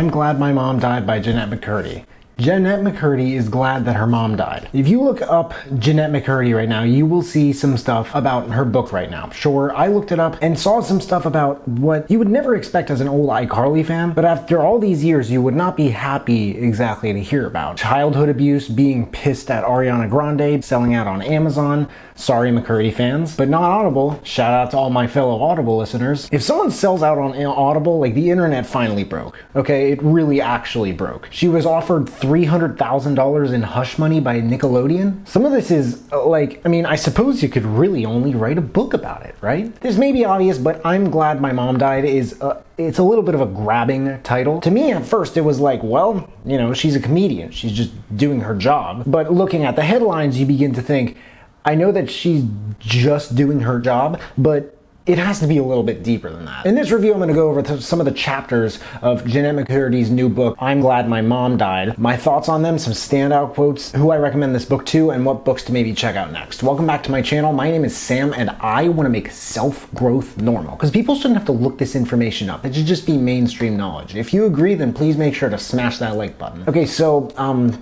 I'm Glad My Mom Died by Jennette McCurdy. Jennette McCurdy is glad that her mom died. If you look up Jennette McCurdy right now, you will see some stuff about her book right now. Sure, I looked it up and saw some stuff about what you would never expect as an old iCarly fan, but after all these years, you would not be happy exactly to hear about. Childhood abuse, being pissed at Ariana Grande, selling out on Amazon. Sorry, McCurdy fans, but not Audible. Shout out to all my fellow Audible listeners. If someone sells out on Audible, like, the internet finally broke. Okay, it really actually broke. She was offered $300,000 in hush money by Nickelodeon. Some of this is, I suppose you could really only write a book about it, right? This may be obvious, but I'm Glad My Mom Died is, it's a little bit of a grabbing title. To me, at first, it was like, well, she's a comedian. She's just doing her job. But looking at the headlines, you begin to think, I know that she's just doing her job, but it has to be a little bit deeper than that. In this review, I'm going to go over some of the chapters of Jennette McCurdy's new book, I'm Glad My Mom Died, my thoughts on them, some standout quotes, who I recommend this book to, and what books to maybe check out next. Welcome back to my channel. My name is Sam, and I want to make self-growth normal, because people shouldn't have to look this information up. It should just be mainstream knowledge. If you agree, then please make sure to smash that like button. Okay, so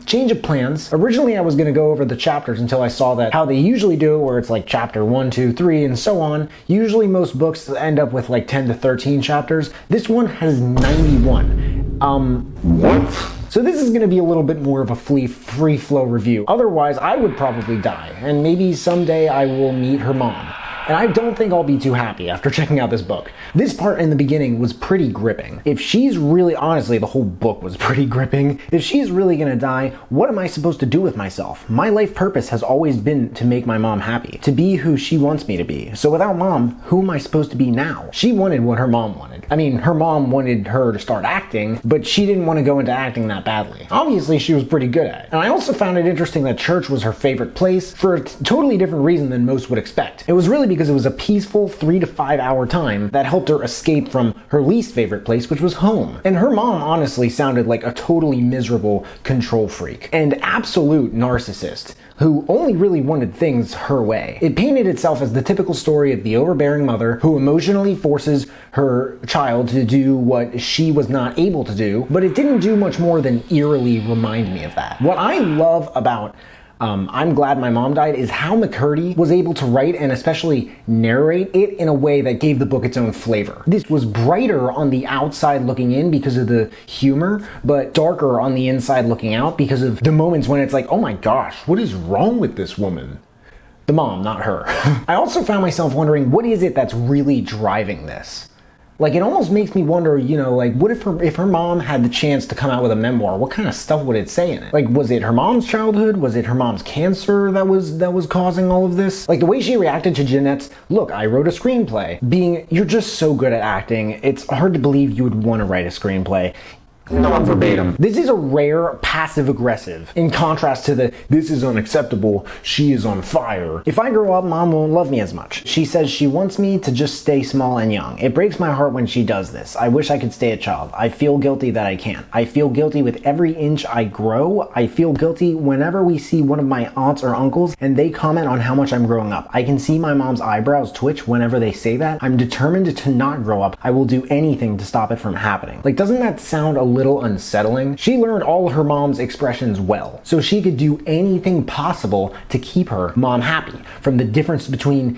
change of plans. Originally, I was going to go over the chapters until I saw that how they usually do it, where it's like chapter 1, 2, 3, and so on. Usually most books end up with like 10 to 13 chapters. This one has 91. What? So this is going to be a little bit more of a free flow review. Otherwise, I would probably die, and maybe someday I will meet her mom. And I don't think I'll be too happy after checking out this book. This part in the beginning was pretty gripping. If she's really, honestly, the whole book was pretty gripping. If she's really gonna die, what am I supposed to do with myself? My life purpose has always been to make my mom happy, to be who she wants me to be. So without mom, who am I supposed to be now? She wanted what her mom wanted. I mean, her mom wanted her to start acting, but she didn't want to go into acting that badly. Obviously, she was pretty good at it. And I also found it interesting that church was her favorite place for a totally different reason than most would expect. It was really because it was a peaceful 3 to 5 hour time that helped her escape from her least favorite place, which was home. And her mom honestly sounded like a totally miserable control freak and absolute narcissist who only really wanted things her way. It painted itself as the typical story of the overbearing mother who emotionally forces her child to do what she was not able to do, but it didn't do much more than eerily remind me of that. What I love about I'm Glad My Mom Died is how McCurdy was able to write and especially narrate it in a way that gave the book its own flavor. This was brighter on the outside looking in because of the humor, but darker on the inside looking out because of the moments when it's like, oh my gosh, what is wrong with this woman? The mom, not her. I also found myself wondering, what is it that's really driving this? Like, it almost makes me wonder, what if her mom had the chance to come out with a memoir, what kind of stuff would it say in it? Like, was it her mom's childhood? Was it her mom's cancer that was causing all of this? Like, the way she reacted to Jennette's, look, I wrote a screenplay. You're just so good at acting, it's hard to believe you would want to write a screenplay. Not verbatim. This is a rare passive-aggressive, in contrast to the, this is unacceptable, she is on fire. If I grow up, mom won't love me as much. She says she wants me to just stay small and young. It breaks my heart when she does this. I wish I could stay a child. I feel guilty that I can't. I feel guilty with every inch I grow. I feel guilty whenever we see one of my aunts or uncles and they comment on how much I'm growing up. I can see my mom's eyebrows twitch whenever they say that. I'm determined to not grow up. I will do anything to stop it from happening. Like, doesn't that sound a little unsettling? She learned all her mom's expressions well, so she could do anything possible to keep her mom happy. From the difference between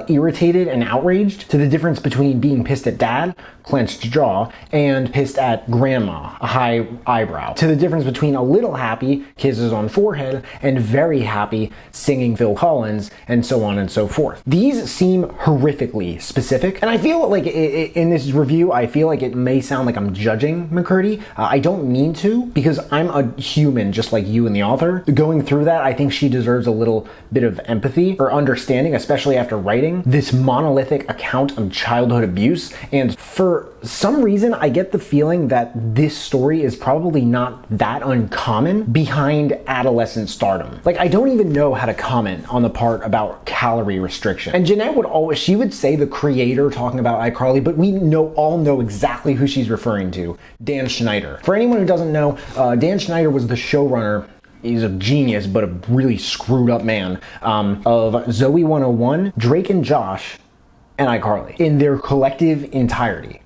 irritated and outraged, to the difference between being pissed at dad, clenched jaw, and pissed at grandma, a high eyebrow, to the difference between a little happy, kisses on forehead, and very happy, singing Phil Collins, and so on and so forth. These seem horrifically specific, and I feel like in this review, I feel like it may sound like I'm judging McCurdy. I don't mean to, because I'm a human just like you and the author. Going through that, I think she deserves a little bit of empathy or understanding, especially after writing this monolithic account of childhood abuse. And for some reason, I get the feeling that this story is probably not that uncommon behind adolescent stardom. Like, I don't even know how to comment on the part about calorie restriction. And Jennette would say the creator talking about iCarly, but we all know exactly who she's referring to, Dan Schneider. For anyone who doesn't know, Dan Schneider was the showrunner. He's a genius, but a really screwed up man, of Zoe 101, Drake and Josh, and iCarly in their collective entirety.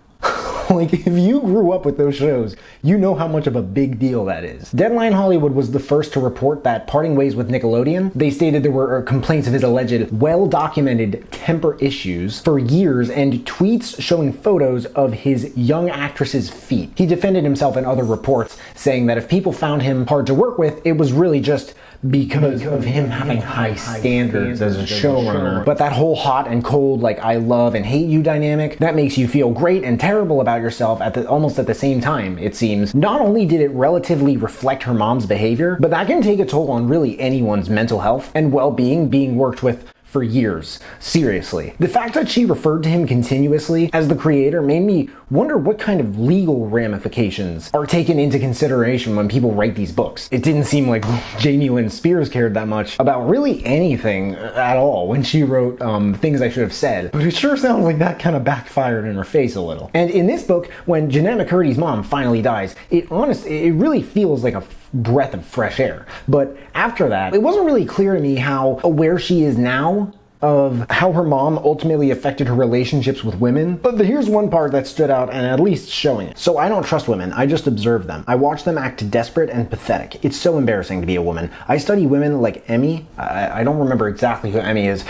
Like, if you grew up with those shows, you know how much of a big deal that is. Deadline Hollywood was the first to report that parting ways with Nickelodeon. They stated there were complaints of his alleged well-documented temper issues for years and tweets showing photos of his young actress's feet. He defended himself in other reports, saying that if people found him hard to work with, it was really just because of him having high standards as a showrunner. But that whole hot and cold, like I love and hate you dynamic, that makes you feel great and terrible about yourself almost at the same time, it seems. Not only did it relatively reflect her mom's behavior, but that can take a toll on really anyone's mental health and well-being being worked with for years. Seriously. The fact that she referred to him continuously as the creator made me wonder what kind of legal ramifications are taken into consideration when people write these books. It didn't seem like Jamie Lynn Spears cared that much about really anything at all when she wrote Things I Should Have Said, but it sure sounds like that kind of backfired in her face a little. And in this book, when Jennette McCurdy's mom finally dies, it really feels like a breath of fresh air. But after that, it wasn't really clear to me how aware she is now of how her mom ultimately affected her relationships with women. But here's one part that stood out and at least showing it. So I don't trust women, I just observe them. I watch them act desperate and pathetic. It's so embarrassing to be a woman. I study women like Emmy, I don't remember exactly who Emmy is,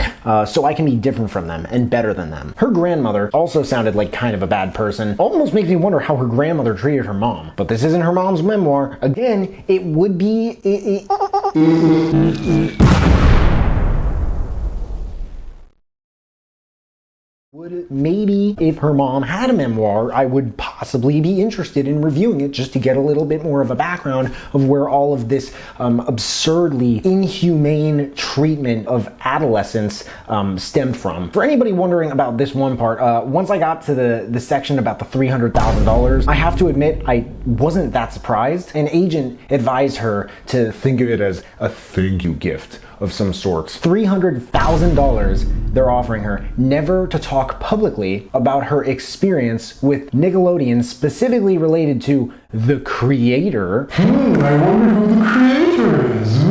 so I can be different from them and better than them. Her grandmother also sounded like kind of a bad person. Almost makes me wonder how her grandmother treated her mom. But this isn't her mom's memoir. Again, it would be... Maybe if her mom had a memoir, I would possibly be interested in reviewing it just to get a little bit more of a background of where all of this absurdly inhumane treatment of adolescence stemmed from. For anybody wondering about this one part, once I got to the section about the $300,000, I have to admit I wasn't that surprised. An agent advised her to think of it as a thank you gift of some sorts. $300,000 they're offering her, never to talk publicly about her experience with Nickelodeon, specifically related to the creator. I wonder who the creator is.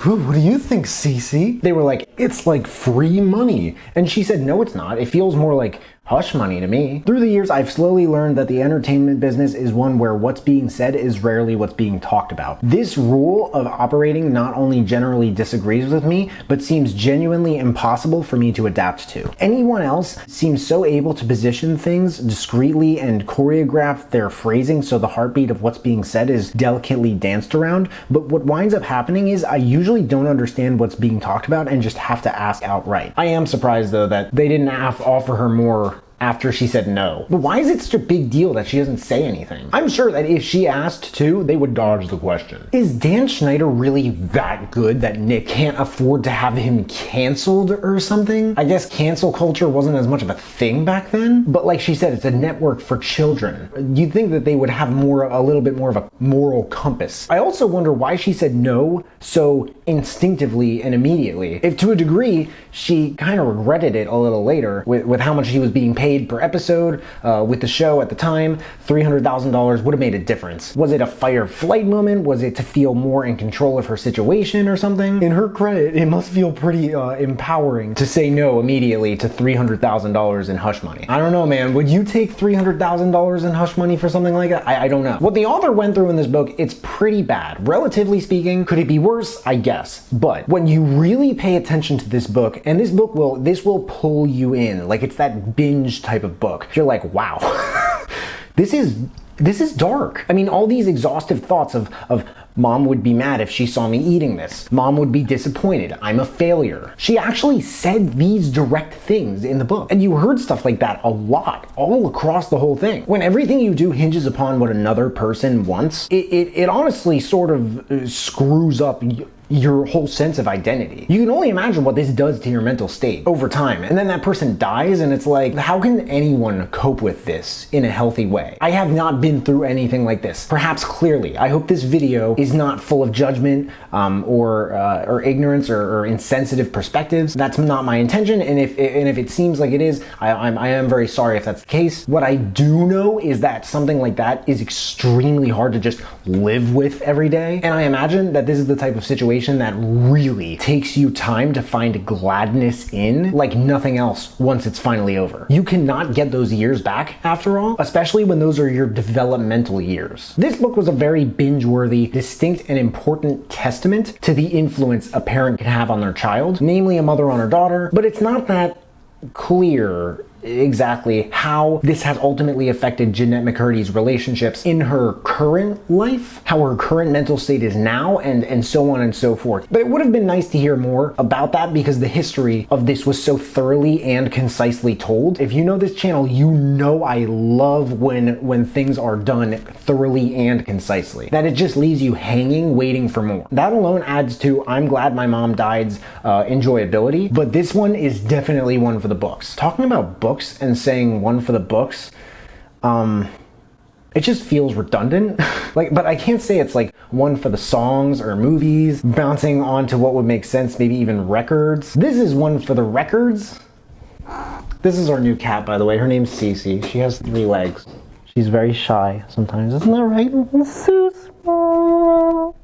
What do you think, Cece? They were like, it's like free money. And she said, no, it's not. It feels more like hush money to me. Through the years, I've slowly learned that the entertainment business is one where what's being said is rarely what's being talked about. This rule of operating not only generally disagrees with me, but seems genuinely impossible for me to adapt to. Anyone else seems so able to position things discreetly and choreograph their phrasing so the heartbeat of what's being said is delicately danced around, but what winds up happening is I usually don't understand what's being talked about and just have to ask outright. I am surprised though that they didn't offer her more after she said no. But why is it such a big deal that she doesn't say anything? I'm sure that if she asked to, they would dodge the question. Is Dan Schneider really that good that Nick can't afford to have him canceled or something? I guess cancel culture wasn't as much of a thing back then, but like she said, it's a network for children. You'd think that they would have a little bit more of a moral compass. I also wonder why she said no so instinctively and immediately. If to a degree, she kind of regretted it a little later with how much she was being paid per episode with the show at the time. $300,000 would have made a difference. Was it a fight or flight moment? Was it to feel more in control of her situation or something? In her credit, it must feel pretty empowering to say no immediately to $300,000 in hush money. I don't know, man. Would you take $300,000 in hush money for something like that? I don't know. What the author went through in this book, it's pretty bad. Relatively speaking, could it be worse? I guess. But when you really pay attention to this book, and this will pull you in, like it's that binge type of book. You're like, wow, this is dark. I mean, all these exhaustive thoughts of mom would be mad if she saw me eating this. Mom would be disappointed. I'm a failure. She actually said these direct things in the book. And you heard stuff like that a lot, all across the whole thing. When everything you do hinges upon what another person wants, it honestly sort of screws up your whole sense of identity. You can only imagine what this does to your mental state over time. And then that person dies and it's like, how can anyone cope with this in a healthy way? I have not been through anything like this. Perhaps clearly. I hope this video is not full of judgment or ignorance or insensitive perspectives. That's not my intention. And if it seems like it is, I am very sorry if that's the case. What I do know is that something like that is extremely hard to just live with every day. And I imagine that this is the type of situation situation that really takes you time to find gladness in like nothing else once it's finally over. You cannot get those years back after all, especially when those are your developmental years. This book was a very binge-worthy, distinct, and important testament to the influence a parent can have on their child, namely a mother on her daughter, but it's not that clear exactly how this has ultimately affected Jennette McCurdy's relationships in her current life, how her current mental state is now, and so on and so forth. But it would have been nice to hear more about that because the history of this was so thoroughly and concisely told. If you know this channel, you know I love when things are done thoroughly and concisely. That it just leaves you hanging, waiting for more. That alone adds to I'm glad my mom died's enjoyability, but this one is definitely one for the books. Talking about books and saying one for the books, it just feels redundant. But I can't say it's like one for the songs or movies, bouncing on to what would make sense, maybe even records. This is one for the records. This is our new cat, by the way. Her name's Cece. She has 3 legs. She's very shy sometimes, isn't that right? So small.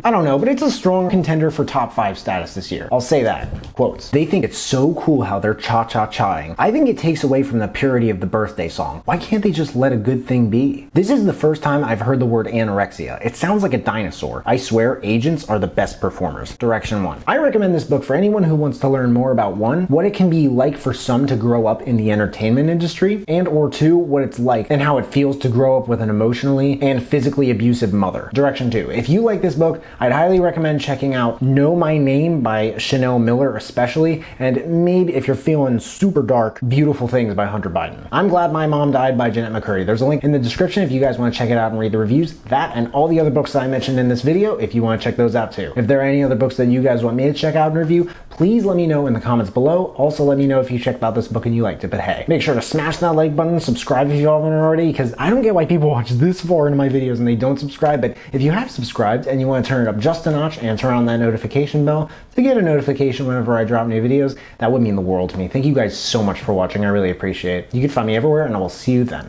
I don't know, but it's a strong contender for top 5 status this year. I'll say that. Quotes. They think it's so cool how they're cha-cha-chaing. I think it takes away from the purity of the birthday song. Why can't they just let a good thing be? This is the first time I've heard the word anorexia. It sounds like a dinosaur. I swear, agents are the best performers. Direction 1. I recommend this book for anyone who wants to learn more about 1, what it can be like for some to grow up in the entertainment industry, and or 2, what it's like and how it feels to grow up with an emotionally and physically abusive mother. Direction 2. If you like this book, I'd highly recommend checking out Know My Name by Chanel Miller especially, and maybe if you're feeling super dark, Beautiful Things by Hunter Biden. I'm Glad My Mom Died by Jennette McCurdy. There's a link in the description if you guys want to check it out and read the reviews. That and all the other books that I mentioned in this video if you want to check those out too. If there are any other books that you guys want me to check out and review, please let me know in the comments below. Also let me know if you checked out this book and you liked it, but hey, make sure to smash that like button, subscribe if you haven't already, because I don't get why people watch this far into my videos and they don't subscribe, but if you have subscribed and you want to turn it up just a notch and turn on that notification bell to get a notification whenever I drop new videos, that would mean the world to me. Thank you guys so much for watching. I really appreciate it. You can find me everywhere and I will see you then.